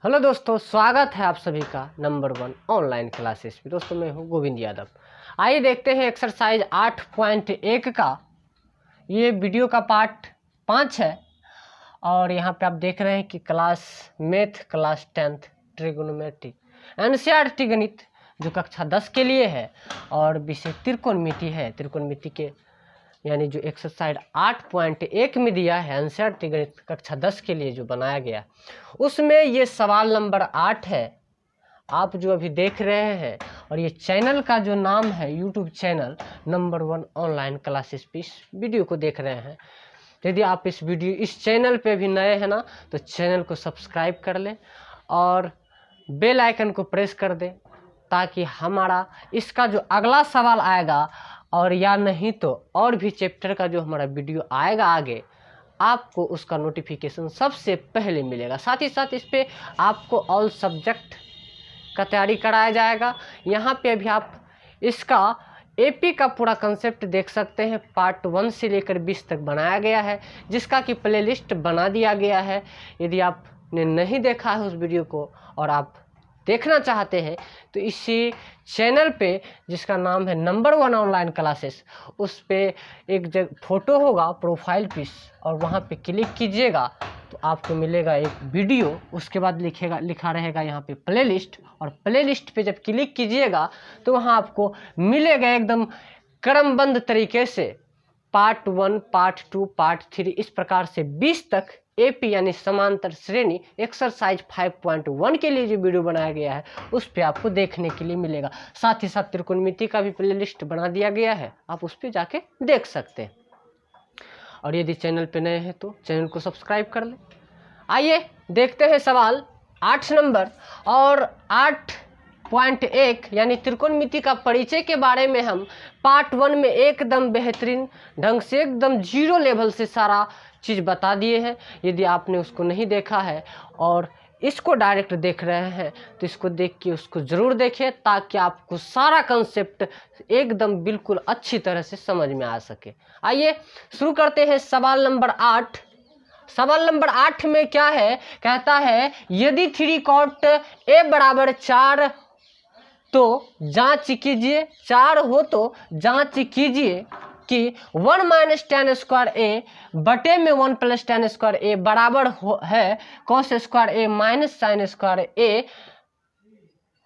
Hello दोस्तों, स्वागत है आप सभी का नंबर 1 ऑनलाइन क्लासेस में। दोस्तों मैं हूं गोविंद यादव। आइए देखते हैं एक्सरसाइज 8.1 का ये वीडियो का पार्ट 5 है। और यहाँ पे आप देख रहे हैं कि क्लास 10th ट्रिगोनोमेट्री एनसीईआरटी गणित जो कक्षा 10 के लिए है और विषय त्रिकोणमिति है। त्रिकोणमिति के यानी जो एक्सरसाइज 8.1 में दिया है एनसीईआरटी गणित कक्षा 10 के लिए जो बनाया गया, उसमें ये सवाल नंबर 8 है। आप जो अभी देख रहे हैं और ये चैनल का जो नाम है YouTube channel number 1 online classes पे इस वीडियो को देख रहे हैं। यदि आप इस चैनल पे भी नए हैं ना, तो चैनल को सब्सक्राइब कर लें और बेल आइकन को प्रेस कर दें, ताकि हमारा इसका जो अगला सवाल आएगा और या नहीं तो और भी चैप्टर का जो हमारा वीडियो आएगा आगे, आपको उसका नोटिफिकेशन सबसे पहले मिलेगा। साथ ही साथ इस पे आपको ऑल सब्जेक्ट का तैयारी कराया जाएगा। यहाँ पे अभी आप इसका एपी का पूरा कंसेप्ट देख सकते हैं। पार्ट 1 से लेकर 20 तक बनाया गया है, जिसका कि प्लेलिस्ट बना दिया गया है। यदि आपने नहीं देखा है उस वीडियो को और आप देखना चाहते हैं तो इसी चैनल पे जिसका नाम है नंबर 1 ऑनलाइन क्लासेस, उस पे एक जगह फोटो होगा प्रोफाइल पिक्स, और वहाँ पे क्लिक कीजिएगा तो आपको मिलेगा एक वीडियो। उसके बाद लिखा रहेगा यहाँ पे प्लेलिस्ट, और प्लेलिस्ट पे जब क्लिक कीजिएगा तो वहाँ आपको मिलेगा एकदम क्रमबद्ध तरीके से पार्ट 1, पार्ट 2, पार्ट 3 इस प्रकार से 20 तक एपी यानी समांतर श्रेणी एक्सरसाइज 5.1 के लिए जो वीडियो बनाया गया है उस पे आपको देखने के लिए मिलेगा। साथ ही साथ त्रिकोणमिति का भी प्लेलिस्ट बना दिया गया है, आप उस पे जाके देख सकते हैं। और यदि चैनल पे नए हैं तो चैनल को सब्सक्राइब कर लें। आइए देखते हैं सवाल 8 नंबर। और 8.1 यानी त्रिकोणमिति का परिचय के बारे में हम पार्ट 1 में एकदम बेहतरीन ढंग से एकदम 0 लेवल से सारा चीज़ बता दिए हैं। यदि आपने उसको नहीं देखा है और इसको डायरेक्ट देख रहे हैं तो इसको देख के उसको ज़रूर देखें, ताकि आपको सारा कंसेप्ट एकदम बिल्कुल अच्छी तरह से समझ में आ सके। आइए शुरू करते हैं सवाल नंबर 8। सवाल नंबर 8 में क्या है, कहता है यदि 3 cot a बराबर 4 तो जांच कीजिए, 4 हो तो जांच कीजिए कि 1 माइनस tan स्क्वायर ए बटे में 1 प्लस tan स्क्वायर ए बराबर है cos स्क्वायर ए माइनस साइन स्क्वायर ए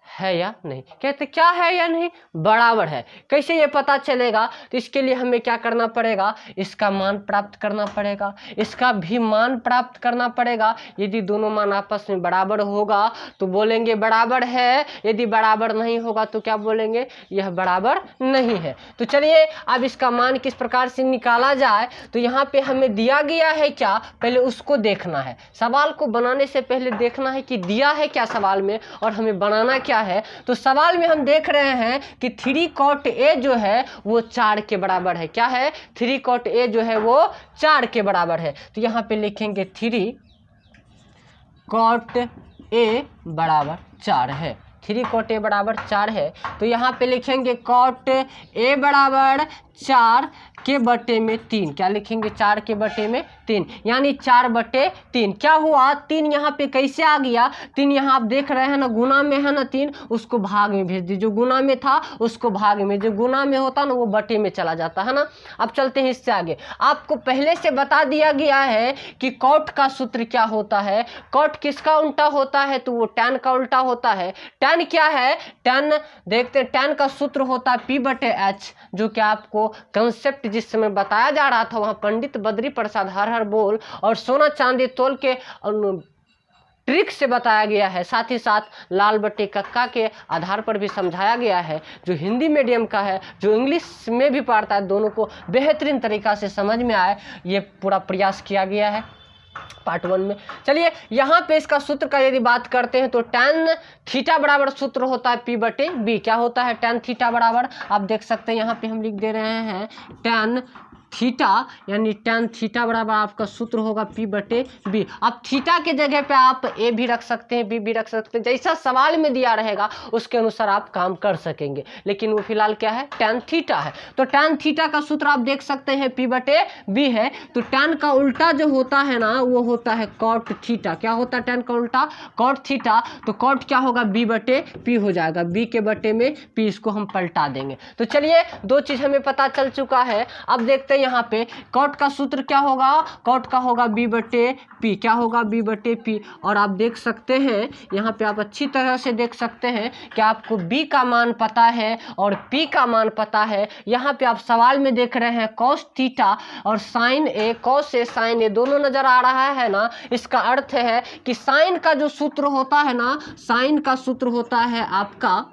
है या नहीं। कहते क्या है या नहीं, बराबर है। कैसे ये पता चलेगा, तो इसके लिए हमें क्या करना पड़ेगा, इसका मान प्राप्त करना पड़ेगा, इसका भी मान प्राप्त करना पड़ेगा। यदि दोनों मान आपस में बराबर होगा तो बोलेंगे बराबर है, यदि बराबर नहीं होगा तो क्या बोलेंगे, यह बराबर नहीं है। तो चलिए अब इसका मान किस प्रकार से निकाला जाए। तो यहाँ पे हमें दिया गया है क्या, पहले उसको देखना है। सवाल को बनाने से पहले देखना है कि दिया है क्या सवाल में और हमें बनाना क्या है। तो सवाल में हम देख रहे हैं कि 3 cot a जो है वो 4 के बराबर है। क्या है, 3 cot a जो है वो 4 के बराबर है। तो यहाँ पे लिखेंगे 3 cot a बराबर 4 है। 3 cot a बराबर 4 है। तो यहाँ पे लिखेंगे cot a बराबर 4 के बटे में 3। क्या लिखेंगे, 4 के बटे में 3, यानी 4/3। क्या हुआ, 3 यहाँ पे कैसे आ गया, 3 यहाँ आप देख रहे हैं ना, गुना में है ना 3, उसको भाग में भेज दीजिए। जो गुना में था उसको भाग में, जो गुना में होता ना वो बटे में चला जाता है ना। अब चलते हैं इससे आगे। आपको पहले से बता दिया गया है कि कॉट का सूत्र क्या होता है। कॉट किसका उल्टा होता है, तो वो टैन का उल्टा होता है। टैन क्या है, टैन देखते हैं, टैन का सूत्र होता है P/H, जो कि आपको कंसेप्ट जिस समय बताया जा रहा था वहाँ पंडित बद्री प्रसाद हर हर बोल और सोना चांदी तोल के ट्रिक से बताया गया है। साथ ही साथ लाल बट्टे कक्का के आधार पर भी समझाया गया है। जो हिंदी मीडियम का है, जो इंग्लिश में भी पढ़ता है, दोनों को बेहतरीन तरीक़ा से समझ में आए, ये पूरा प्रयास किया गया है पार्ट 1 में। चलिए यहाँ पे इसका सूत्र का यदि बात करते हैं तो tan थीटा बराबर सूत्र होता है P/B। क्या होता है tan थीटा बराबर, आप देख सकते हैं यहाँ पे हम लिख दे रहे हैं tan थीटा यानी tan थीटा बराबर आपका सूत्र होगा P/B। अब थीटा के जगह पे आप ए भी रख सकते हैं, बी भी रख सकते हैं, जैसा सवाल में दिया रहेगा उसके अनुसार आप काम कर सकेंगे, लेकिन वो फिलहाल क्या है, tan थीटा है। तो tan थीटा का सूत्र आप देख सकते हैं P/B है। तो tan का उल्टा जो होता है ना वो होता है cot थीटा। क्या होता है tan का उल्टा, cot थीटा। तो cot क्या होगा, B/P हो जाएगा, B के बटे में P, इसको हम पलटा देंगे। तो चलिए दो चीज हमें पता चल चुका है। अब देखते हैं यहाँ पे cot का सूत्र क्या होगा, cot का होगा B/P। क्या होगा, B/P। और आप देख सकते हैं यहाँ पे, आप अच्छी तरह से देख सकते हैं कि आपको B का मान पता है और P का मान पता है। यहाँ पे आप सवाल में देख रहे हैं cos थीटा और sin A, cos A sin A दोनों नजर आ रहा है ना। इसका अर्थ है कि साइन का जो सूत्र होता है ना, साइन का सूत्र होता है आपका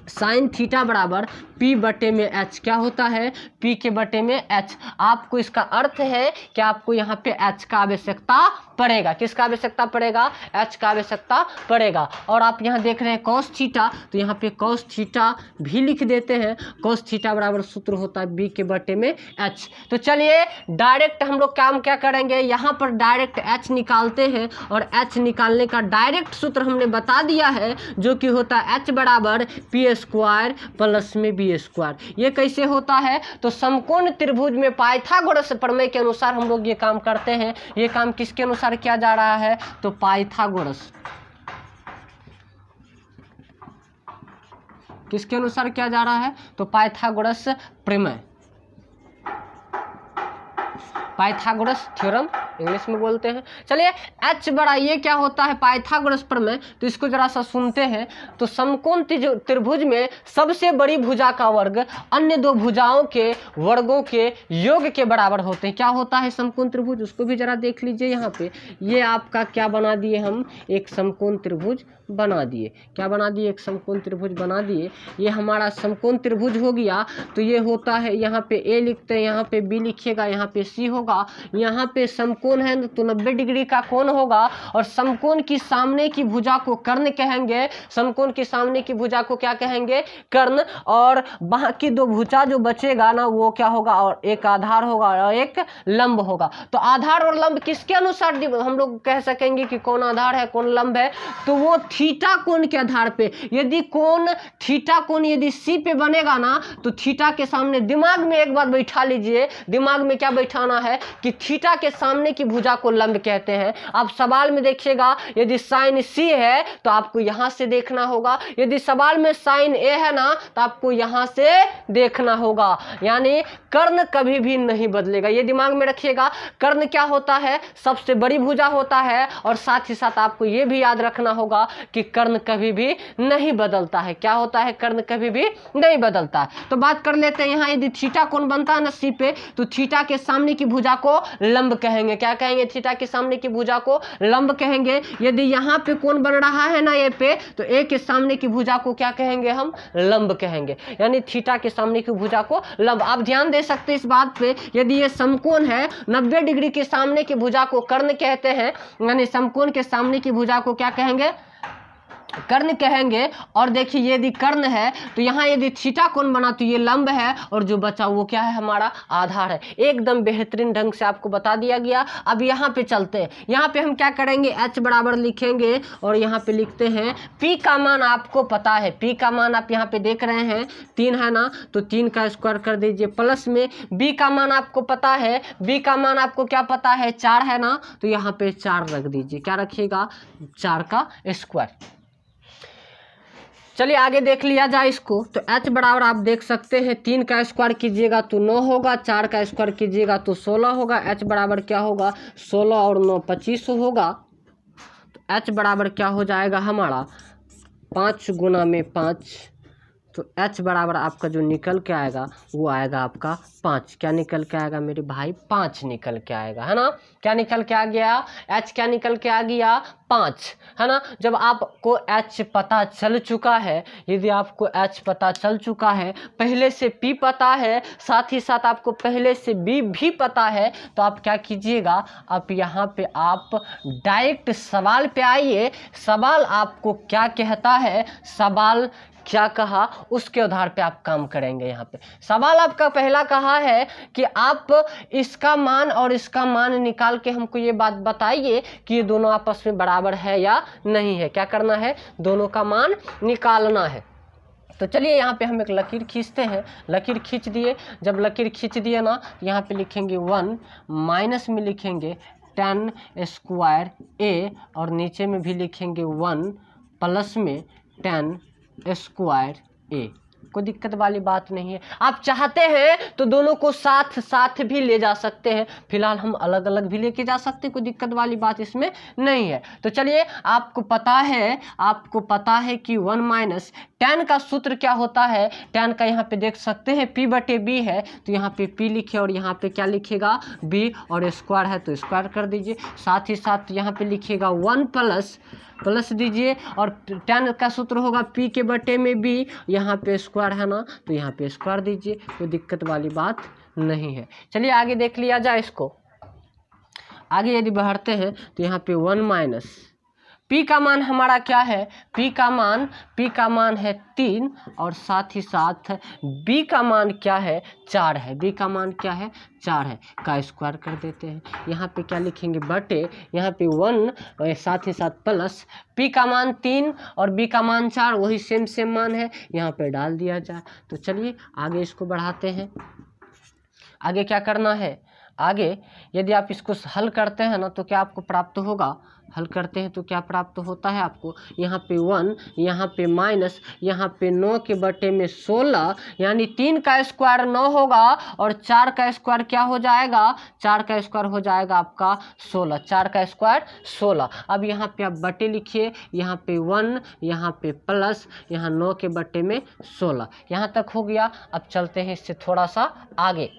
साइन थीटा बराबर P/H। क्या होता है, P के बटे में H। आपको इसका अर्थ है कि आपको यहाँ पे H का आवश्यकता पड़ेगा। किसका आवश्यकता पड़ेगा, H का आवश्यकता पड़ेगा। और आप यहाँ देख रहे हैं cos थीटा, तो यहाँ पे cos थीटा भी लिख देते हैं। cos थीटा बराबर सूत्र होता है B के बटे में H। तो चलिए डायरेक्ट हम लोग काम क्या करेंगे, यहाँ पर डायरेक्ट H निकालते हैं और H निकालने का डायरेक्ट सूत्र हमने बता दिया है, जो कि होता है H बराबर P² प्लस में B²। ये कैसे होता है, तो समकोण त्रिभुज में पाइथागोरस प्रमेय के अनुसार हम लोग ये काम करते हैं। ये काम किसके अनुसार किया जा रहा है, तो पाइथागोरस, किसके अनुसार किया जा रहा है, तो पाइथागोरस प्रमेय, पाइथागोरस थ्योरम इंग्लिश में बोलते हैं। चलिए H बड़ा, ये क्या होता है, पाइथागोरस प्रमेय। तो इसको जरा सा सुनते हैं। तो समकोण त्रिभुज में सबसे बड़ी भुजा का वर्ग अन्य दो भुजाओं के वर्गों के योग के बराबर होते हैं। क्या होता है समकोण त्रिभुज, उसको भी जरा देख लीजिए। यहाँ पे ये आपका क्या बना दिए हम, एक समकोण त्रिभुज बना दिए। क्या बना दिए, एक समकोण त्रिभुज बना दिए। ये हमारा समकोण त्रिभुज हो गया। तो ये होता है, यहाँ पे A लिखते हैं, यहाँ पे B लिखेगा, यहाँ पे C होगा। यहाँ पे समकोण है तो 90 डिग्री का कोण होगा। और समकोण की सामने की भुजा को कर्ण कहेंगे। समकोण की सामने की भुजा को क्या कहेंगे, कर्ण। और बाकी दो भुजा जो बचेगा ना वो क्या होगा, और एक आधार होगा और एक लंब होगा। तो आधार और लंब किसके अनुसार हम लोग कह सकेंगे कि कौन आधार है कौन लंब है, तो वो थीटा कोण के आधार पे। यदि कोण थीटा कोण यदि C पे बनेगा ना, तो थीटा के सामने दिमाग में एक बात बैठा लीजिए, दिमाग में क्या बैठाना है कि थीटा के सामने की भुजा को लंब कहते हैं। आप सवाल में देखिएगा, यदि साइन C है तो आपको यहां से देखना होगा, यदि सवाल में साइन A है ना तो आपको यहां से देखना होगा। यानी कर्ण कभी भी नहीं बदलेगा, ये दिमाग में रखिएगा। कर्ण क्या होता है, सबसे बड़ी भुजा होता है। और साथ ही साथ आपको ये भी याद रखना होगा कि कर्ण कभी भी नहीं बदलता है। क्या होता है, कर्ण कभी भी नहीं बदलता है। तो बात कर लेते हैं, यहाँ यदि थीटा कोण बनता है ना C पे, तो थीटा के सामने की भुजा को लंब कहेंगे। क्या कहेंगे, थीटा के सामने की भुजा को लंब कहेंगे। यदि यहाँ पे कोण बन रहा है ना A पे, तो A के सामने की भुजा को क्या कहेंगे, हम लंब कहेंगे। यानी थीटा के सामने की भुजा को लंब। आप ध्यान दे सकते हैं इस बात पे, यदि ये समकोण है 90 डिग्री के सामने की भुजा को कर्ण कहते हैं। यानी समकोण के सामने की भुजा को क्या कहेंगे, कर्ण कहेंगे। और देखिए यदि कर्ण है तो यहाँ यदि थीटा कोण बना तो ये लंब है, और जो बचा वो क्या है, हमारा आधार है। एकदम बेहतरीन ढंग से आपको बता दिया गया। अब यहाँ पे चलते हैं, यहाँ पे हम क्या करेंगे, H बराबर लिखेंगे और यहाँ पे लिखते हैं P का मान आपको पता है। P का मान आप यहाँ पे देख रहे हैं 3 है ना, तो 3 का स्क्वायर कर दीजिए प्लस में B का मान आपको पता है। B का मान आपको क्या पता है, 4 है ना, तो यहाँ पे 4 रख दीजिए। क्या रखिएगा, 4 का स्क्वायर। चलिए आगे देख लिया जाए इसको। तो H बराबर आप देख सकते हैं 3 का स्क्वायर कीजिएगा तो 9 होगा, 4 का स्क्वायर कीजिएगा तो 16 होगा। H बराबर क्या होगा, 16 और 9 25 होगा। तो H बराबर क्या हो जाएगा हमारा, 5 गुना में 5। तो H बराबर आपका जो निकल के आएगा वो आएगा आपका 5। क्या निकल के आएगा मेरे भाई, 5 निकल के आएगा, है ना। क्या निकल के आ गया, H क्या निकल के आ गया, 5, है ना। जब आपको H पता चल चुका है, यदि आपको H पता चल चुका है, पहले से P पता है, साथ ही साथ आपको पहले से B भी पता है, तो आप क्या कीजिएगा, आप यहाँ पे आप डायरेक्ट सवाल पे आइए। सवाल आपको क्या कहता है, सवाल क्या कहा उसके आधार पे आप काम करेंगे। यहाँ पे सवाल आपका पहला कहा है कि आप इसका मान और इसका मान निकाल के हमको ये बात बताइए कि ये दोनों आपस में बराबर है या नहीं है। क्या करना है, दोनों का मान निकालना है। तो चलिए यहाँ पे हम एक लकीर खींचते हैं। लकीर खींच दिए, जब लकीर खींच दिए ना यहाँ पे लिखेंगे 1, माइनस में लिखेंगे tan स्क्वायर a और नीचे में भी लिखेंगे 1 प्लस में tan स्क्वायर a। कोई दिक्कत वाली बात नहीं है। आप चाहते हैं तो दोनों को साथ साथ भी ले जा सकते हैं, फिलहाल हम अलग अलग भी लेके जा सकते हैं, कोई दिक्कत वाली बात इसमें नहीं है। तो चलिए आपको पता है कि 1 माइनस tan का सूत्र क्या होता है। tan का यहाँ पे देख सकते हैं p/b है, तो यहाँ पे p लिखे और यहाँ पे क्या लिखेगा b, और स्क्वायर है तो स्क्वायर कर दीजिए। साथ ही साथ यहाँ पे लिखिएगा 1 प्लस दीजिए, और tan का सूत्र होगा p के बटे में b, यहाँ पे स्क्वायर है ना तो यहाँ पे स्क्वायर दीजिए, कोई दिक्कत वाली बात नहीं है। चलिए आगे देख लिया जाए इसको। आगे यदि बढ़ते हैं तो यहाँ पे 1 माइनस p का मान हमारा क्या है, p का मान है 3, और साथ ही साथ b का मान क्या है 4 है। b का मान क्या है 4 है, का स्क्वायर कर देते हैं। यहाँ पे क्या लिखेंगे बटे, यहाँ पे 1 साथ ही साथ प्लस p का मान 3 और b का मान 4, वही सेम मान है, यहाँ पे डाल दिया जाए। तो चलिए आगे इसको बढ़ाते हैं। आगे क्या करना है, आगे यदि आप इसको हल करते हैं ना तो क्या आपको प्राप्त होगा, हल करते हैं तो क्या प्राप्त होता है आपको, यहाँ पे 1, यहाँ पे माइनस, यहाँ पे 9 के बटे में 16, यानी 3 का स्क्वायर 9 होगा और 4 का स्क्वायर क्या हो जाएगा, 4 का स्क्वायर हो जाएगा आपका 16, 4 का स्क्वायर 16। अब यहाँ पे आप बटे लिखिए, यहाँ पे 1, यहाँ पे प्लस, यहाँ 9 के बटे में 16, यहाँ तक हो गया। अब चलते हैं इससे थोड़ा सा आगे।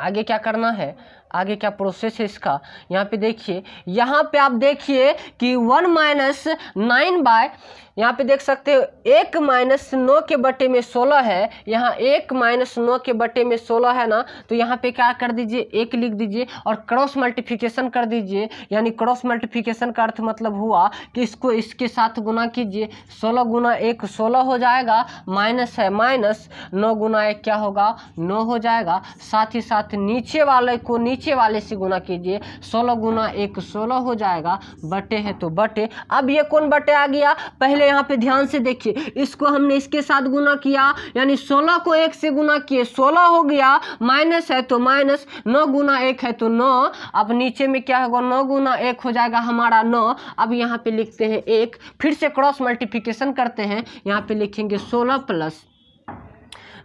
आगे क्या करना है, आगे क्या प्रोसेस है इसका, यहाँ पे देखिए, यहाँ पे आप देखिए कि 1 माइनस 9 बाय, यहाँ पे देख सकते हो 1 माइनस 9 के बटे में 16 है, यहाँ 1 माइनस 9 के बटे में 16 है ना, तो यहाँ पे क्या कर दीजिए 1 लिख दीजिए और क्रॉस मल्टीप्लिकेशन कर दीजिए। यानी क्रॉस मल्टीप्लिकेशन का अर्थ मतलब हुआ कि इसको इसके साथ गुना कीजिए, 16 गुना 1 16 हो जाएगा, माइनस है माइनस, 9 गुना 1 क्या होगा 9 हो जाएगा। साथ ही साथ नीचे वाले को नीचे वाले से गुना कीजिए, 16 गुना 1 16 हो जाएगा, बटे है तो बटे। अब ये कौन बटे आ गया, पहले यहाँ पे ध्यान से देखिए, इसको हमने इसके साथ गुना किया, यानी 16 को 1 से गुना किए 16 हो गया, माइनस है तो माइनस, 9 गुना 1 है तो 9। अब नीचे में क्या होगा, 9 गुना 1 हो जाएगा हमारा 9। अब यहाँ पे लिखते हैं 1, फिर से क्रॉस मल्टीप्लिकेशन करते हैं, यहाँ पे लिखेंगे 16 प्लस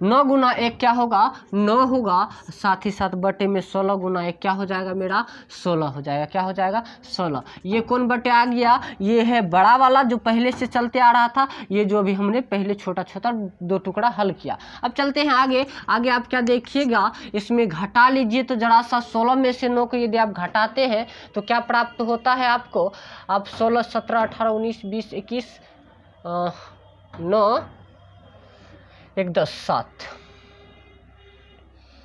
9 गुना 1 क्या होगा 9 होगा, साथ ही साथ बटे में 16 गुना 1 क्या हो जाएगा मेरा 16 हो जाएगा, क्या हो जाएगा 16। ये कौन बटे आ गया, ये है बड़ा वाला जो पहले से चलते आ रहा था, ये जो अभी हमने पहले छोटा छोटा 2 टुकड़ा हल किया। अब चलते हैं आगे। आगे आप क्या देखिएगा, इसमें घटा लीजिए तो जरा सा 16 में से 9 को यदि आप घटाते हैं तो क्या प्राप्त होता है आपको, आप 16 17 18 19 20 21 9 1 10 7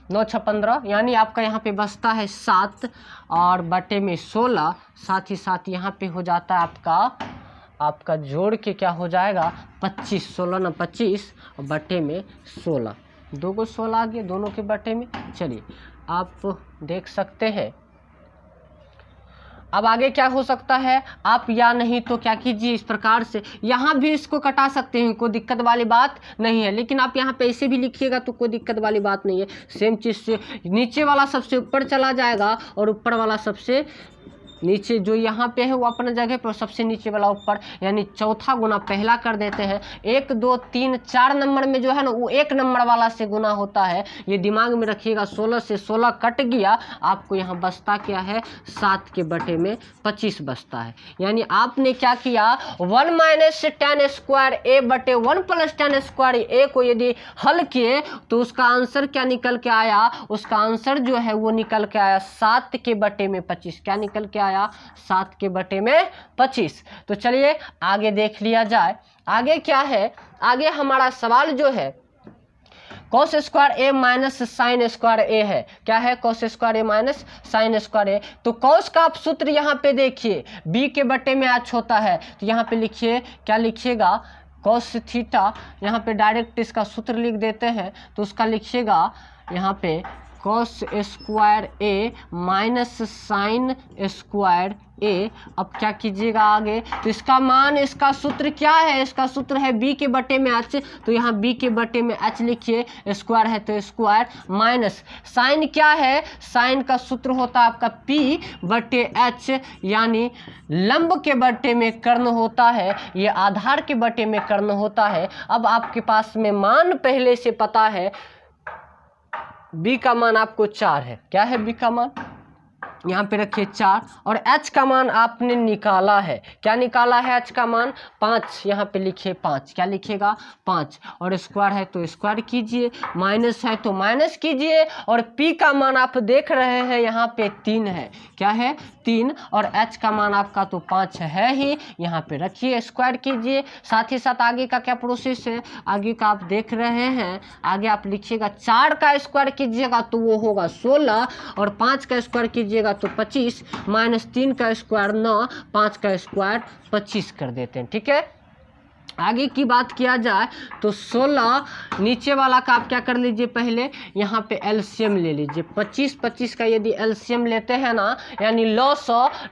9 6 15, यानी आपका यहाँ पे बचता है 7 और बटे में 16। साथ ही साथ यहाँ पे हो जाता है आपका जोड़ के क्या हो जाएगा 25, 16 ना 25 और बटे में 16, 2 को 16 आ गया दोनों के बटे में। चलिए आप देख सकते हैं। अब आगे क्या हो सकता है, आप या नहीं तो क्या कीजिए इस प्रकार से, यहाँ भी इसको कटा सकते हैं, कोई दिक्कत वाली बात नहीं है, लेकिन आप यहाँ पे ऐसे भी लिखिएगा तो कोई दिक्कत वाली बात नहीं है। सेम चीज़ से नीचे वाला सबसे ऊपर चला जाएगा और ऊपर वाला सबसे नीचे, जो यहाँ पे है वो अपने जगह पर, सबसे नीचे वाला ऊपर, यानी चौथा गुना पहला कर देते हैं। 1 2 3 4 नंबर में जो है ना वो 1 नंबर वाला से गुना होता है, ये दिमाग में रखिएगा। 16 से 16 कट गया, आपको यहाँ बचता क्या है 7 के बटे में 25 बचता है। यानी आपने क्या किया 1 माइनस tan स्क्वायर a बटे 1 प्लस tan स्क्वायर a को यदि हल किए तो उसका आंसर क्या निकल के आया, उसका आंसर जो है वो निकल के आया 7 के बटे में 25। क्या निकल के आया 7 के बटे में 25। तो चलिए आगे देख लिया जाए। आगे क्या है, आगे हमारा सवाल जो है cos square a minus sine square a है। क्या है cos square a minus sine square a। तो cos का आप सूत्र यहाँ पे देखिए b के बटे में h होता है, तो यहाँ पे लिखिए, क्या लिखिएगा कॉस थीटा, यहाँ पे डायरेक्ट इसका सूत्र लिख देते हैं, तो उसका लिखिएगा यहाँ पे कॉस स्क्वायर ए माइनस साइन स्क्वायर ए। अब क्या कीजिएगा आगे, तो इसका मान, इसका सूत्र क्या है, इसका सूत्र है b के बटे में h, तो यहाँ b के बटे में h लिखिए, स्क्वायर है तो स्क्वायर, माइनस साइन क्या है, साइन का सूत्र होता है आपका p बटे h, यानी लंब के बटे में कर्ण होता है, ये आधार के बटे में कर्ण होता है। अब आपके पास में मान पहले से पता है, b का मान आपको 4 है, क्या है b का मान, यहाँ पे रखिए 4, और h का मान आपने निकाला है, क्या निकाला है, h का मान 5, यहाँ पे लिखिए 5, क्या लिखिएगा 5, और स्क्वायर है तो स्क्वायर कीजिए, माइनस है तो माइनस कीजिए, और p का मान आप देख रहे हैं यहाँ पे 3 है, क्या है 3, और h का मान आपका तो 5 है ही, यहाँ पे रखिए स्क्वायर कीजिए। साथ ही साथ आगे का क्या प्रोसेस है, आगे का आप देख रहे हैं, आगे आप लिखिएगा 4 का स्क्वायर कीजिएगा तो वो होगा 16, और 5 का स्क्वायर कीजिएगा तो 25, माइनस 3 का स्क्वायर 9, 5 का स्क्वायर 25 कर देते हैं। ठीक है, आगे की बात किया जाए तो 16 नीचे वाला का आप क्या कर लीजिए, पहले यहाँ पे एलसीएम ले लीजिए, 25 का यदि एलसीएम लेते हैं ना, यानी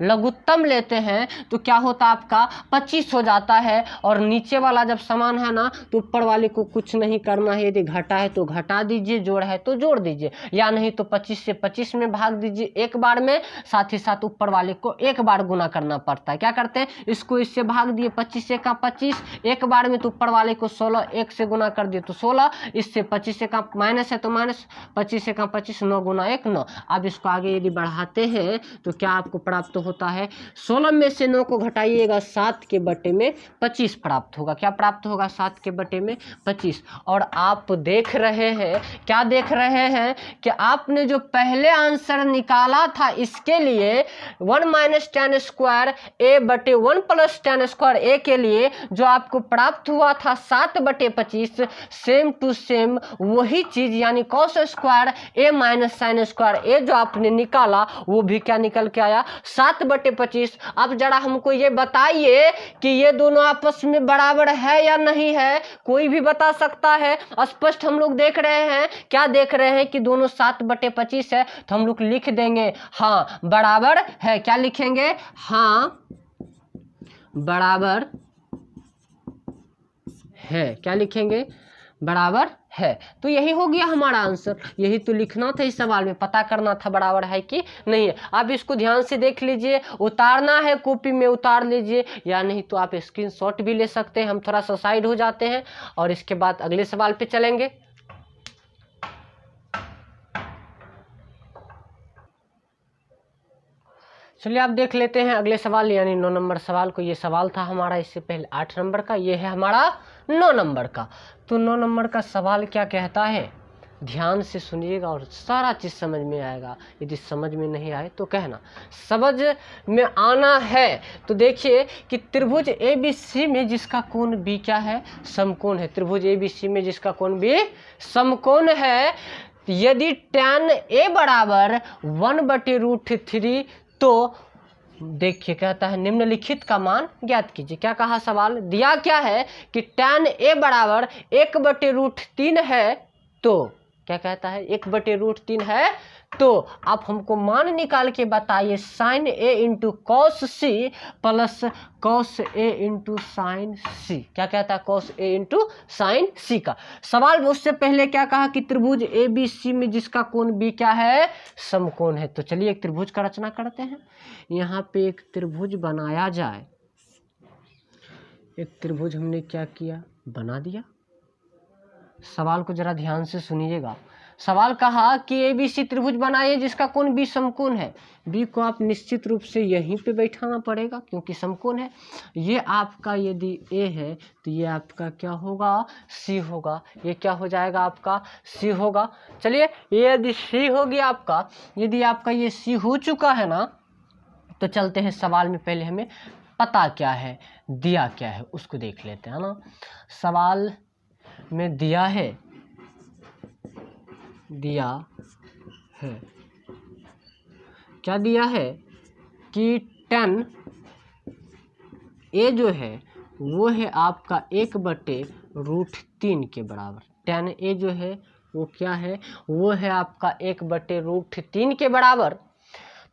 लघुत्तम लेते हैं, तो क्या होता है आपका 25 हो जाता है, और नीचे वाला जब समान है ना तो ऊपर वाले को कुछ नहीं करना है, यदि घटा है तो घटा दीजिए, जोड़ है तो जोड़ दीजिए, या नहीं तो 25 से 25 में भाग दीजिए एक बार में, साथ ही साथ ऊपर वाले को एक बार गुना करना पड़ता है। क्या करते हैं, इसको इससे भाग दिए, 25 से का 25 एक बार में, तो ऊपर वाले को 16 1 से गुना कर दिए तो 16, इससे 25 से का माइनस है तो माइनस, 25 से का 25, 9 गुना 1 9। अब इसको आगे यदि बढ़ाते हैं तो क्या आपको प्राप्त होता है, 16 में से 9 को घटाइएगा, 7 के बटे में 25 प्राप्त होगा, क्या प्राप्त होगा 7 के बटे में 25। और आप देख रहे हैं, क्या देख रहे हैं कि आपने जो पहले आंसर निकाला था इसके लिए 1 माइनस टेन स्क्वायर ए बटे 1 प्लस टेन स्क्वायर ए के लिए जो आपको प्राप्त हुआ था 7/25, सेम टू सेम वही चीज, यानी कॉस स्क्वायर ए माइनस साइन स्क्वायर ए जो आपने निकाला वो भी क्या निकल के आया 7/25। अब जरा हमको ये बताइए कि ये दोनों आपस में बराबर है या नहीं है, कोई भी बता सकता है। स्पष्ट हम लोग देख रहे हैं, क्या देख रहे हैं कि दोनों 7/25 है, तो हम लोग लिख देंगे हाँ बराबर है, क्या लिखेंगे, हाँ बराबर है, क्या लिखेंगे, बराबर है। तो यही हो गया हमारा आंसर, यही तो लिखना था इस सवाल में, पता करना था बराबर है कि नहीं है। आप इसको ध्यान से देख लीजिए, उतारना है कॉपी में उतार लीजिए, या नहीं तो आप स्क्रीनशॉट भी ले सकते हैं। हम थोड़ा सा साइड हो जाते हैं और इसके बाद अगले सवाल पे चलेंगे। चलिए आप देख लेते हैं अगले सवाल, यानी 9 नंबर सवाल को। ये सवाल था हमारा इससे पहले 8 नंबर का, ये है हमारा 9 नंबर का। तो 9 नंबर का सवाल क्या कहता है, ध्यान से सुनिएगा और सारा चीज़ समझ में आएगा। यदि समझ में नहीं आए तो कहना, समझ में आना है। तो देखिए कि त्रिभुज ABC में जिसका कोण B क्या है, समकोण है। त्रिभुज ABC में जिसका कोण B समकोण है, यदि tan A बराबर 1/√3, तो देखिए कहता है निम्नलिखित का मान ज्ञात कीजिए। क्या कहा सवाल, दिया क्या है कि tan A बराबर 1/√3 है, तो क्या कहता है 1/√3 है, तो आप हमको मान निकाल के बताइए sine A into cos C plus cos A into sine C। क्या कहता है, cos A into sine C का सवाल। उससे पहले क्या कहा कि त्रिभुज ABC में जिसका कोण B क्या है, समकोण है। तो चलिए एक त्रिभुज का रचना करते हैं। यहाँ पे एक त्रिभुज बनाया जाए। एक त्रिभुज हमने क्या किया, बना दिया। सवाल को जरा ध्यान से सुनिएगा। सवाल कहा कि ABC त्रिभुज बनाइए जिसका कोण B समकोण है। B को आप निश्चित रूप से यहीं पे बैठाना पड़ेगा क्योंकि समकोण है। ये आपका यदि A है तो ये आपका क्या होगा, C होगा। ये क्या हो जाएगा, आपका C होगा। चलिए ये यदि C हो गया आपका, यदि आपका ये C हो चुका है ना, तो चलते हैं सवाल में। पहले हमें पता क्या है, दिया क्या है, उसको देख लेते हैं ना। सवाल में दिया है क्या दिया है कि tan A जो है वो है आपका 1/√3 के बराबर। tan a जो है वो क्या है, वो है आपका 1/√3 के बराबर।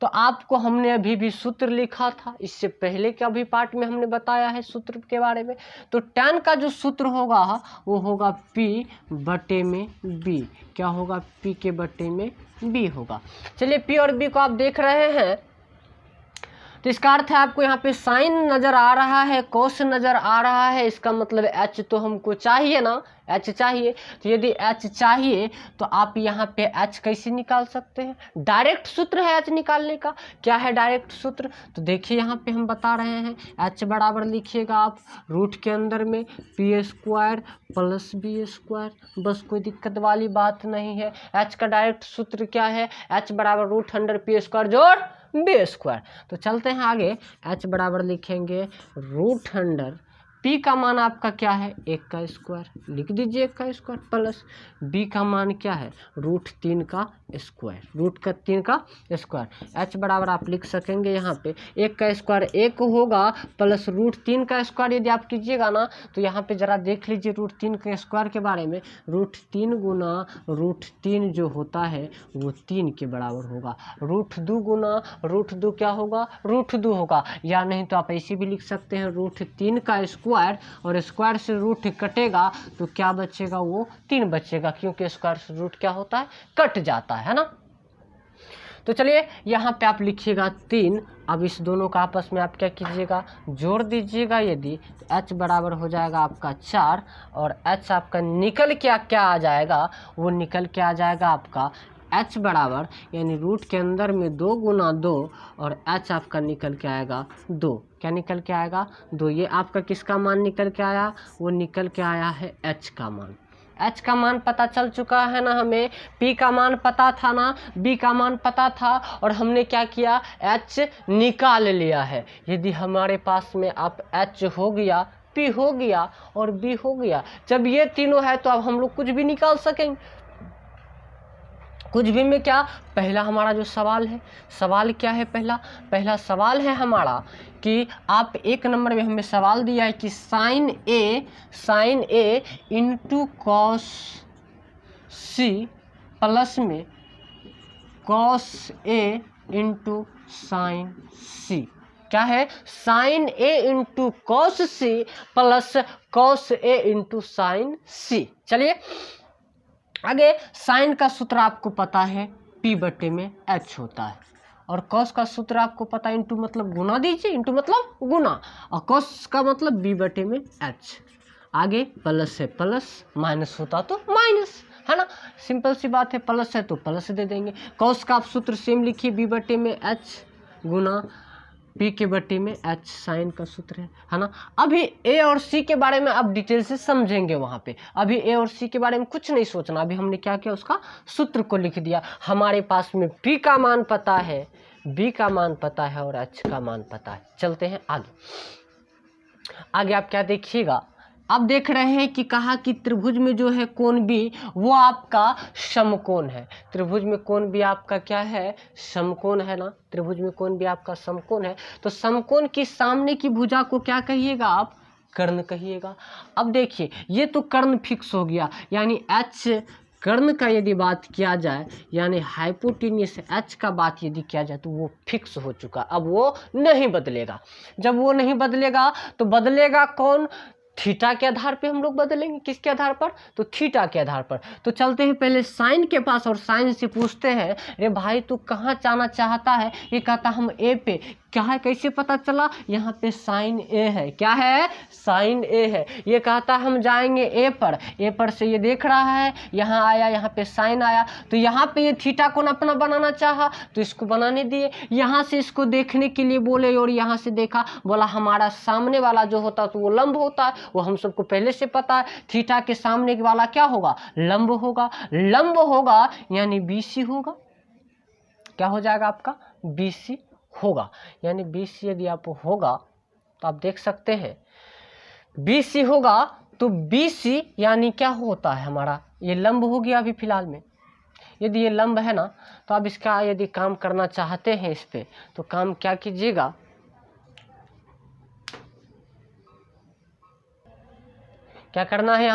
तो आपको हमने अभी भी सूत्र लिखा था, इससे पहले का भी पार्ट में हमने बताया है सूत्र के बारे में। तो tan का जो सूत्र होगा वो होगा P/b। क्या होगा, P/b होगा। चलिए P और B को आप देख रहे हैं, तो इसका अर्थ है आपको यहाँ पे साइन नज़र आ रहा है, कोस नज़र आ रहा है, इसका मतलब h तो हमको चाहिए ना, h चाहिए। तो यदि h चाहिए तो आप यहाँ पे h कैसे निकाल सकते हैं, डायरेक्ट सूत्र है h निकालने का। क्या है डायरेक्ट सूत्र, तो देखिए यहाँ पे हम बता रहे हैं, h बराबर लिखिएगा आप रूट के अंदर में p² प्लस b²। बस कोई दिक्कत वाली बात नहीं है। h का डायरेक्ट सूत्र क्या है, h बराबर √p² जोड़ b²। तो चलते हैं आगे, h बराबर लिखेंगे √, p का मान आपका क्या है 1² लिख दीजिए 1² प्लस b का मान क्या है √3 का स्क्वायर। h बराबर आप लिख सकेंगे यहाँ पे 1² 1 होगा प्लस √3 का स्क्वायर यदि आप कीजिएगा ना, तो यहाँ पे जरा देख लीजिए √3 के स्क्वायर के बारे में। √3 गुना √3 जो होता है वो 3 के बराबर होगा। √2 गुना √2 क्या होगा, √2 होगा। या नहीं तो आप ऐसे भी लिख सकते हैं √3 का स्क्वायर, और स्क्वायर से रूट कटेगा तो क्या बचेगा, वो 3 बचेगा, क्योंकि स्क्वायर से रूट क्या होता है, कट जाता है ना। तो चलिए यहाँ पे आप लिखिएगा 3। अब इस दोनों का आपस में आप क्या कीजिएगा, जोड़ दीजिएगा। यदि तो h बराबर हो जाएगा आपका 4, और h आपका निकल क्या आ जाएगा, वो निकल के आ जाएगा आपका h बराबर, यानी रूट के अंदर में 2 गुना 2, और h आपका निकल के आएगा 2। क्या निकल के आएगा, 2। ये आपका किसका मान निकल के आया, वो निकल के आया है h का मान। h का मान पता चल चुका है ना हमें, p का मान पता था ना, b का मान पता था, और हमने क्या किया, h निकाल लिया है। यदि हमारे पास में आप h हो गया, p हो गया और b हो गया, जब ये तीनों है तो अब हम लोग कुछ भी निकाल सकेंगे। कुछ भी में क्या, पहला हमारा जो सवाल है, सवाल क्या है, पहला सवाल है हमारा कि आप 1 नंबर में हमें सवाल दिया है कि sine A into cos C plus में cos A into sine C. क्या है, sine A into cos C plus cos A into sine C. चलिए आगे, साइन का सूत्र आपको पता है P/h होता है, और कॉस का सूत्र आपको पता है, इंटू मतलब गुना दीजिए, इंटू मतलब गुना, और कॉस का मतलब B/h। आगे प्लस से प्लस, माइनस होता तो माइनस, है ना, सिंपल सी बात है। प्लस है तो प्लस दे देंगे। कॉस का आप सूत्र सेम लिखिए B/h गुना P/h, साइन का सूत्र है ना। अभी ए और सी के बारे में आप डिटेल से समझेंगे वहाँ पे। अभी ए और सी के बारे में कुछ नहीं सोचना, अभी हमने क्या किया, उसका सूत्र को लिख दिया। हमारे पास में P का मान पता है, B का मान पता है, और H का मान पता है। चलते हैं आगे आप क्या देखिएगा, आप देख रहे हैं कि कहा कि त्रिभुज में जो है कोण B वो आपका समकोण है। त्रिभुज में कोण B आपका क्या है, समकोण है ना। त्रिभुज में कोण B आपका समकोण है, तो समकोण की सामने की भुजा को क्या कहिएगा आप, कर्ण कहिएगा। अब देखिए ये तो कर्ण फिक्स हो गया, यानी H कर्ण का यदि बात किया जाए, यानी हाइपोटेन्यूस H का बात यदि किया जाए, तो वो फिक्स हो चुका, अब वो नहीं बदलेगा। जब वो नहीं बदलेगा तो बदलेगा कौन, थीटा के आधार पे हम लोग बदलेंगे। किसके आधार पर, तो थीटा के आधार पर। तो चलते हैं पहले साइन के पास, और साइन से पूछते हैं, अरे भाई तू कहाँ जाना चाहता है, ये कहता हम ए पे। क्या है, कैसे पता चला, यहाँ पे साइन ए है। क्या है, साइन ए है। ये कहता हम जाएंगे ए पर से ये देख रहा है, यहाँ आया, यहाँ पे साइन आया, तो यहाँ पे ये थीटा कोण अपना बनाना चाहा तो इसको बनाने दिए। यहाँ से इसको देखने के लिए बोले, और यहाँ से देखा, बोला हमारा सामने वाला जो होता तो वो लंब होता है, वो हम सबको पहले से पता है। थीटा के सामने वाला क्या होगा, लंब होगा। लंब होगा यानी BC होगा। क्या हो जाएगा आपका, BC होगा। यानी BC यदि आप होगा तो आप देख सकते हैं BC होगा, तो BC यानी क्या होता है हमारा, ये लंब हो गया अभी फिलहाल में। यदि ये लंब है ना, तो आप इसका यदि काम करना चाहते हैं इस पे, तो काम क्या कीजिएगा, क्या करना है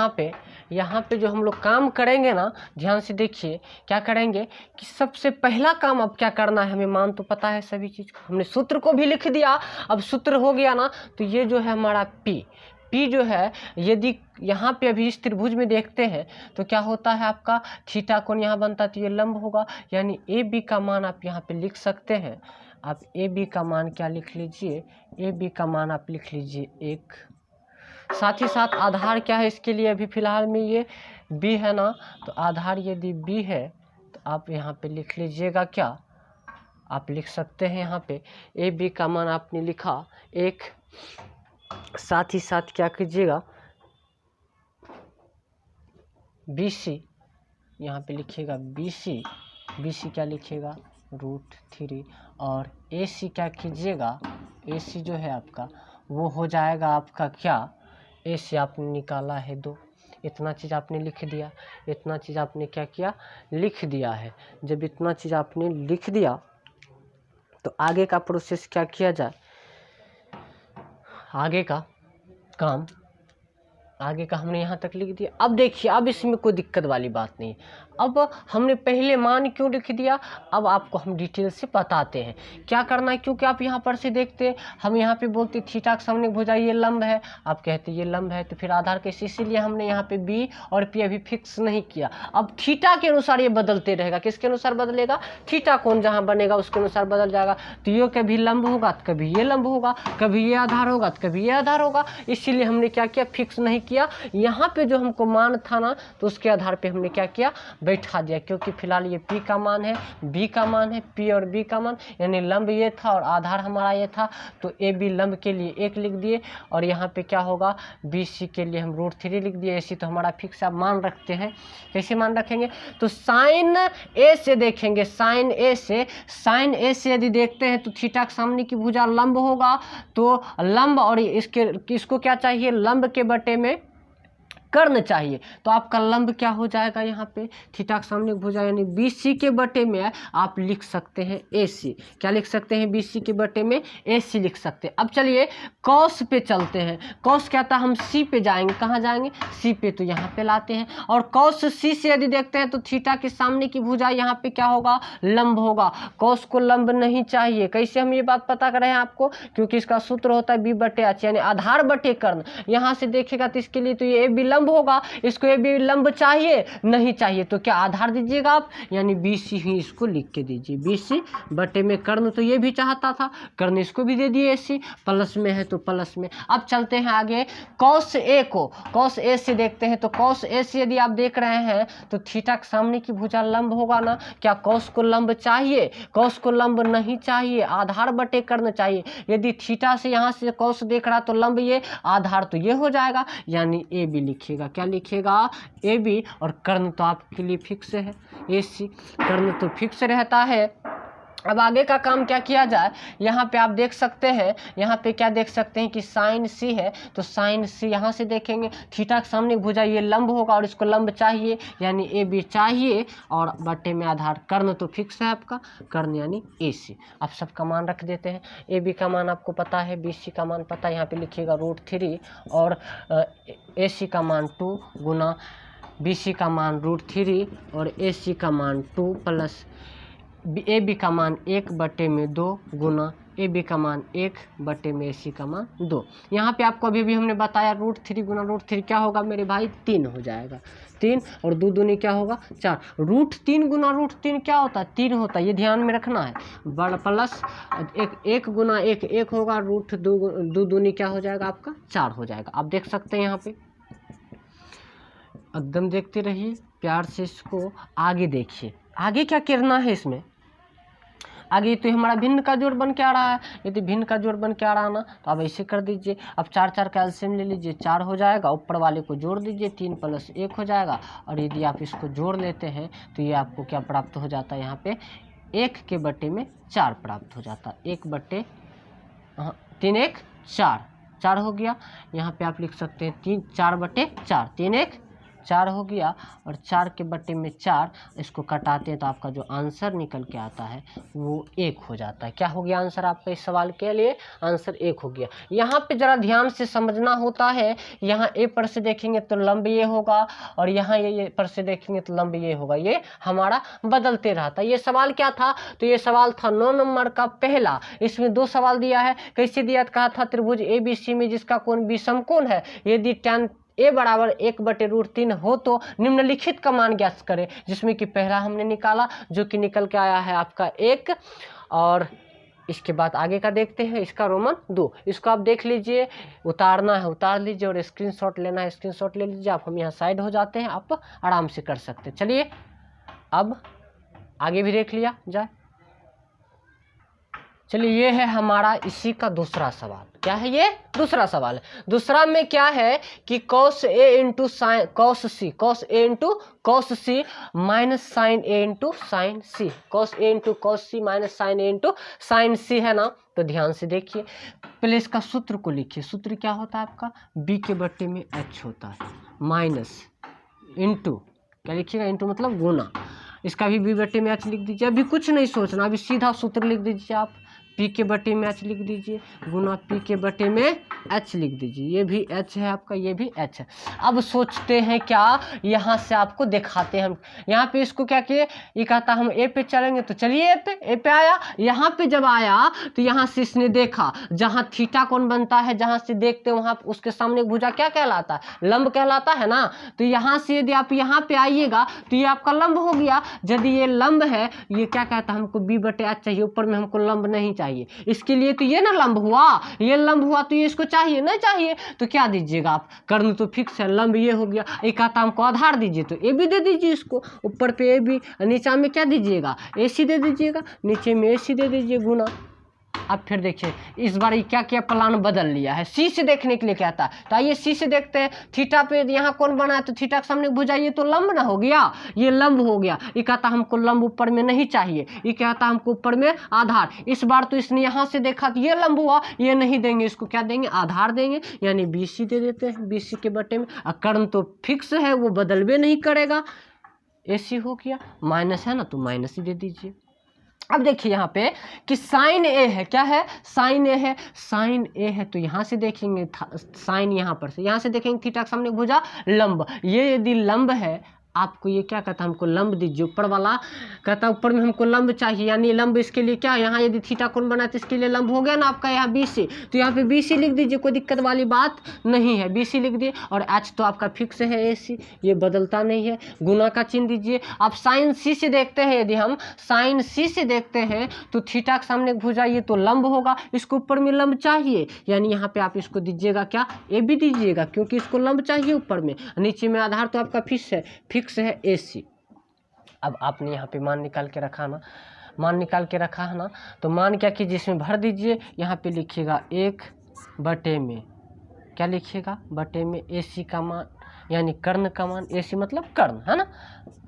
यहाँ पे जो हम लोग काम करेंगे ना, ध्यान से देखिए क्या करेंगे कि सबसे पहला काम अब क्या करना है, हमें मान तो पता है सभी चीज़ को, हमने सूत्र को भी लिख दिया। अब सूत्र हो गया ना, तो ये जो है हमारा P जो है, यदि यहाँ पे अभी इस त्रिभुज में देखते हैं तो क्या होता है आपका थीटा कोण यहाँ बनता है, तो ये लंब होगा, यानी AB का मान आप यहाँ पे लिख सकते हैं। आप AB का मान क्या लिख लीजिए, AB का मान आप लिख लीजिए 1। साथ ही साथ आधार क्या है इसके लिए, अभी फिलहाल में ये B है ना, तो आधार यदि B है तो आप यहाँ पे लिख लीजिएगा क्या, आप लिख सकते हैं यहाँ पे AB का मान आपने लिखा 1। साथ ही साथ क्या कीजिएगा BC यहाँ पे लिखिएगा BC क्या लिखिएगा √3, और AC क्या कीजिएगा, AC जो है आपका वो हो जाएगा आपका क्या, AC आपने निकाला है 2। इतना चीज़ आपने लिख दिया, इतना चीज़ आपने क्या किया, लिख दिया है। जब इतना चीज़ आपने लिख दिया तो आगे का प्रोसेस क्या किया जाए, आगे का काम, आगे का हमने यहाँ तक लिख दिया। अब देखिए, अब इसमें कोई दिक्कत वाली बात नहीं है। अब हमने पहले मान क्यों लिख दिया, अब आपको हम डिटेल से बताते हैं क्या करना है। क्योंकि आप यहाँ पर से देखते, हम यहाँ पे बोलते थीटा के सामने भुजा ये लंब है, आप कहते ये लंब है, तो फिर आधार कैसे, इसीलिए हमने यहाँ पे B और P अभी फिक्स नहीं किया। अब थीटा के अनुसार ये बदलते रहेगा, किसके अनुसार बदलेगा, थीटा कोण जहाँ बनेगा उसके अनुसार बदल जाएगा। तो ये कभी लंब होगा तो कभी ये लंब होगा, कभी ये आधार होगा तो कभी ये आधार होगा, इसीलिए हमने क्या किया, फिक्स नहीं किया। यहाँ पे जो हमको मान था ना, तो उसके आधार पे हमने क्या किया, बैठा दिया। क्योंकि फिलहाल ये P का मान है, B का मान है, P और B का मान, यानी लंब ये था और आधार हमारा ये था, तो AB लंब के लिए 1 लिख दिए, और यहाँ पे क्या होगा BC के लिए हम √3 लिख दिए। ऐसी तो हमारा फिक्स आप मान रखते हैं। कैसे मान रखेंगे, तो साइन A से देखेंगे, साइन A से यदि देखते हैं तो थीटा के सामने की भुजा लंब होगा, तो लंब, और इसको क्या चाहिए, लंब के बटे में कर्ण चाहिए। तो आपका लंब क्या हो जाएगा, यहाँ पे थीटा के सामने भुजा यानी BC के बटे में आप लिख सकते हैं AC। क्या लिख सकते हैं, BC के बटे में AC लिख सकते हैं। अब चलिए कॉस पे चलते हैं। कॉस क्या था, हम C पे जाएंगे, कहाँ जाएंगे, C पे, तो यहाँ पे लाते हैं। और कॉस C से यदि देखते हैं तो थीटा के सामने की भुजा यहाँ पे क्या होगा, लंब होगा। कॉस को लंब नहीं चाहिए। कैसे हम ये बात पता कर रहे हैं आपको, क्योंकि इसका सूत्र होता है B/H, यानी आधार बटे कर्ण। यहाँ से देखेगा तो इसके लिए तो ये AB लंब होगा, इसको ये भी लंब चाहिए, नहीं चाहिए, तो क्या आधार दीजिएगा आप, यानी BC ही इसको लिख के दीजिए। BC बटे में कर्ण, तो ये भी चाहता था, कर्ण इसको भी दे दिए AC, प्लस में है तो प्लस में। अब चलते हैं आगे, कॉस A को, कॉस A से देखते हैं। तो कॉस A से यदि आप देख रहे हैं तो थीटा के सामने की भुजा लंब होगा ना, क्या कॉस को लंब चाहिए, कॉस को लंब नहीं चाहिए, आधार बटे कर्ण चाहिए। यदि थीटा से यहाँ से कॉस देख रहा तो लंब ये, आधार तो ये हो जाएगा, यानी AB लिखिएगा। क्या लिखिएगा, AB, और कर्ण तो आपके लिए फिक्स है, AC, कर्ण तो फिक्स रहता है। अब आगे का काम क्या किया जाए, यहाँ पे आप देख सकते हैं, यहाँ पे क्या देख सकते हैं कि साइन C है, तो साइन C यहाँ से देखेंगे, थीटा के सामने भुजा ये लंब होगा और इसको लंब चाहिए, यानी AB चाहिए, और बटे में आधार, कर्ण तो फिक्स है आपका, कर्ण यानी AC। आप सबका मान रख देते हैं। AB का मान आपको पता है, BC का मान पता है, यहाँ पे लिखिएगा √3, और AC का मान 2 गुना BC का मान √3 और AC का मान 2 प्लस AB का मान 1/2 गुना AB का मान 1/में AC का मान 2। यहाँ पे आपको अभी भी हमने बताया √3 गुना √3 क्या होगा मेरे भाई, 3 हो जाएगा, 3, और 2 दूनी क्या होगा 4। √3 गुना √3 क्या होता है, 3 होता है, ये ध्यान में रखना है। बड़ा प्लस 1 गुना 1 होगा, √2 दूनी क्या हो जाएगा आपका 4 हो जाएगा। आप देख सकते हैं यहाँ पे, एकदम देखते रहिए प्यार से, इसको आगे देखिए, आगे क्या करना है इसमें। आगे तो हमारा भिन्न का जोड़ बन के आ रहा है, यदि भिन्न का जोड़ बन के आ रहा ना तो आप ऐसे कर दीजिए। अब 4 का एलसीएम ले लीजिए, 4 हो जाएगा, ऊपर वाले को जोड़ दीजिए, 3 + 1 हो जाएगा, और यदि आप इसको जोड़ लेते हैं तो ये आपको क्या प्राप्त हो जाता है, यहाँ पे 1 के बटे में 4 प्राप्त हो जाता है। 1/3 1 4 हो गया। यहाँ पे आप लिख सकते हैं 4/4, 3 1 4 हो गया, और 4 के बटे में 4, इसको कटाते हैं तो आपका जो आंसर निकल के आता है वो 1 हो जाता है। क्या हो गया आंसर आपका इस सवाल के लिए? आंसर 1 हो गया। यहाँ पे ज़रा ध्यान से समझना होता है, यहाँ ए पर से देखेंगे तो लंब ये होगा, और यहाँ ये पर से देखेंगे तो लंब ये होगा, ये हमारा बदलते रहता है। ये सवाल क्या था? तो ये सवाल था 9 नंबर का पहला। इसमें 2 सवाल दिया है। कैसे दिया? कहा था त्रिभुज ABC में जिसका कोण विषमकोण है, यदि tan A बराबर 1/√3 हो तो निम्नलिखित का मान ज्ञात करें, जिसमें कि पहला हमने निकाला जो कि निकल के आया है आपका 1, और इसके बाद आगे का देखते हैं, इसका रोमन 2। इसको आप देख लीजिए, उतारना है उतार लीजिए, और स्क्रीनशॉट लेना है स्क्रीनशॉट ले लीजिए। आप हम यहाँ साइड हो जाते हैं, आप आराम से कर सकते हैं। चलिए अब आगे भी देख लिया जाए। चलिए ये है हमारा इसी का दूसरा सवाल। क्या है ये? दूसरा सवाल है। दूसरा में क्या है कि cos A into sine cos C minus sine A into sine C, cos A into cos C minus sine A into sine C है ना। तो ध्यान से देखिए, पहले इसका सूत्र को लिखिए। सूत्र क्या होता है आपका? B के बट्टे में H होता है, माइनस इंटू, क्या लिखिएगा? इंटू मतलब गुना। इसका भी B बट्टे में H लिख दीजिए। अभी कुछ नहीं सोचना, अभी सीधा सूत्र लिख दीजिए आप। P के बटे में H लिख दीजिए, गुना P के बटे में H लिख दीजिए। ये भी H है आपका, ये भी H है। अब सोचते हैं क्या, यहाँ से आपको दिखाते हैं हम। यहाँ पे इसको क्या किए, ये कहता हम A पे चलेंगे, तो चलिए A पे आया। यहाँ पे जब आया तो यहाँ से इसने देखा, जहाँ थीटा कोण बनता है, जहाँ से देखते हैं वहाँ उसके सामने भुजा क्या कहलाता है? लंब कहलाता है ना। तो यहाँ से यदि आप यहाँ पे आइएगा तो ये आपका लंब हो गया। यदि ये लंब है, ये क्या कहता है? हमको B बटे H चाहिए, ऊपर में हमको लंब नहीं चाहिए। इसके लिए तो ये ना लंब हुआ, ये लंब हुआ, तो ये इसको चाहिए नहीं चाहिए, तो क्या दीजिएगा आप? कर्ण तो फिक्स है, लंब ये हो गया। एक कहता हमको आधार दीजिए, तो ए भी दे दीजिए इसको, ऊपर पे ए बी, नीचा में क्या दीजिएगा? AC दे दीजिएगा, नीचे में AC दे दीजिए गुना। अब फिर देखिए इस बार ये क्या क्या प्लान बदल लिया है, सी से देखने के लिए कहता है। तो आइए सी से देखते हैं। थीटा पे यहाँ कौन बना है? तो थीटा के सामने भुजा, ये तो लंब ना हो गया, ये लंब हो गया। ये कहता हमको लंब ऊपर में नहीं चाहिए, ये कहता हमको ऊपर में आधार। इस बार तो इसने यहाँ से देखा तो ये लंब हुआ, ये नहीं देंगे, इसको क्या देंगे? आधार देंगे, यानी BC दे देते हैं। BC के बटे में कर्ण तो फिक्स है, वो बदलवे नहीं करेगा। AC हो गया, माइनस है ना, तो माइनस ही दे दीजिए। अब देखिए यहाँ पे कि साइन ए है, क्या है? साइन ए है। साइन ए है तो यहाँ से देखेंगे साइन, यहाँ पर से यहाँ से देखेंगे थीटा के सामने भुजा लंब। ये यदि लंब है, आपको ये क्या कहता है? हमको लंब दीजिए। ऊपर वाला कहता है ऊपर में हमको लंब चाहिए, यानी लंब इसके लिए क्या? यहाँ यदि थीटा कोण बना तो इसके लिए लंब हो गया ना आपका यहाँ BC, तो यहाँ पे BC लिख दीजिए, कोई दिक्कत वाली बात नहीं है। BC लिख दिए, और H तो आपका फिक्स है AC, ये बदलता नहीं है। गुना का चिन्ह दीजिए। आप साइन C से देखते हैं, यदि हम साइन C से देखते हैं तो थीटा के सामने भुजा ये तो लंब होगा, इसको ऊपर में लंब चाहिए, यानी यहाँ पे आप इसको दीजिएगा क्या? AB दीजिएगा, क्योंकि इसको लंब चाहिए ऊपर में। नीचे में आधार तो आपका फिक्स है AC। अब आपने यहाँ पे मान निकाल के रखा ना, मान निकाल के रखा है ना, तो मान क्या कीजिए, इसमें भर दीजिए। यहाँ पे लिखिएगा 1 बटे में, क्या लिखिएगा? बटे में AC का मान, यानी कर्ण का मान। AC मतलब कर्ण है ना।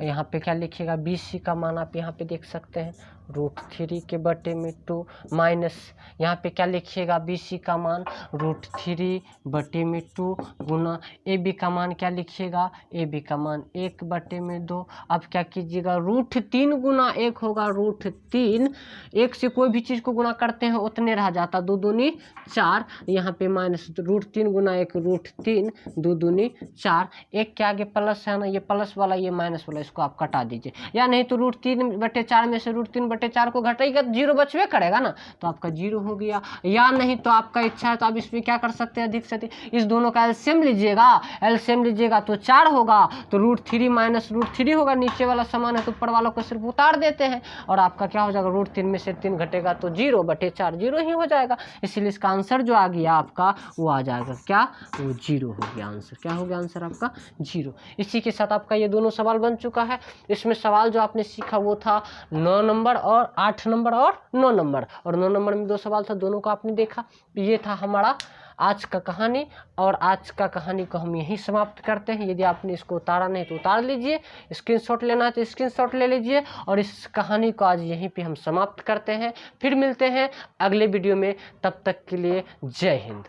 यहाँ पे क्या लिखिएगा? BC का मान आप यहाँ पे देख सकते हैं, √3 के बटे में 2 माइनस, यहाँ पे क्या लिखिएगा? BC का मान √3 बटे में 2 गुना AB का मान क्या लिखिएगा? AB का मान 1 बटे में 2। अब क्या कीजिएगा? √3 गुना 1 होगा √3, 1 से कोई भी चीज़ को गुना करते हैं उतने रह जाता, 2 दूनी 4। यहाँ पे माइनस, √3 गुना 1 √3, 2 दूनी 4। 1 के आगे प्लस है ना, ये प्लस वाला ये माइनस वाला, इसको आप कटा दीजिए। या नहीं तो √3/4 में से √3/4 को घटाइएगा तो 0 बचवे करेगा ना, तो आपका 0 हो गया। या नहीं तो आपका इच्छा है तो आप इसमें क्या कर सकते हैं? अधिक से अधिक इस दोनों का एलसीएम लीजिएगा। एलसीएम लीजिएगा तो 4 होगा, तो √3 माइनस √3 होगा। नीचे वाला समान है तो ऊपर वालों को सिर्फ उतार देते हैं, और आपका क्या हो जाएगा? √3 में से 3 घटेगा तो 0/4, 0 ही हो जाएगा। इसलिए इसका आंसर जो आ गया आपका वो आ जाएगा क्या? वो 0 हो गया आंसर। क्या हो गया आंसर आपका? 0। इसी के साथ आपका ये दोनों सवाल बन चुका है। इसमें सवाल जो आपने सीखा वो था 9 नंबर और 8 नंबर और 9 नंबर, और 9 नंबर में 2 सवाल था, दोनों को आपने देखा। ये था हमारा आज का कहानी, और आज का कहानी को हम यहीं समाप्त करते हैं। यदि आपने इसको उतारा नहीं तो उतार लीजिए, स्क्रीनशॉट लेना है तो स्क्रीनशॉट ले लीजिए, और इस कहानी को आज यहीं पे हम समाप्त करते हैं। फिर मिलते हैं अगले वीडियो में, तब तक के लिए जय हिंद।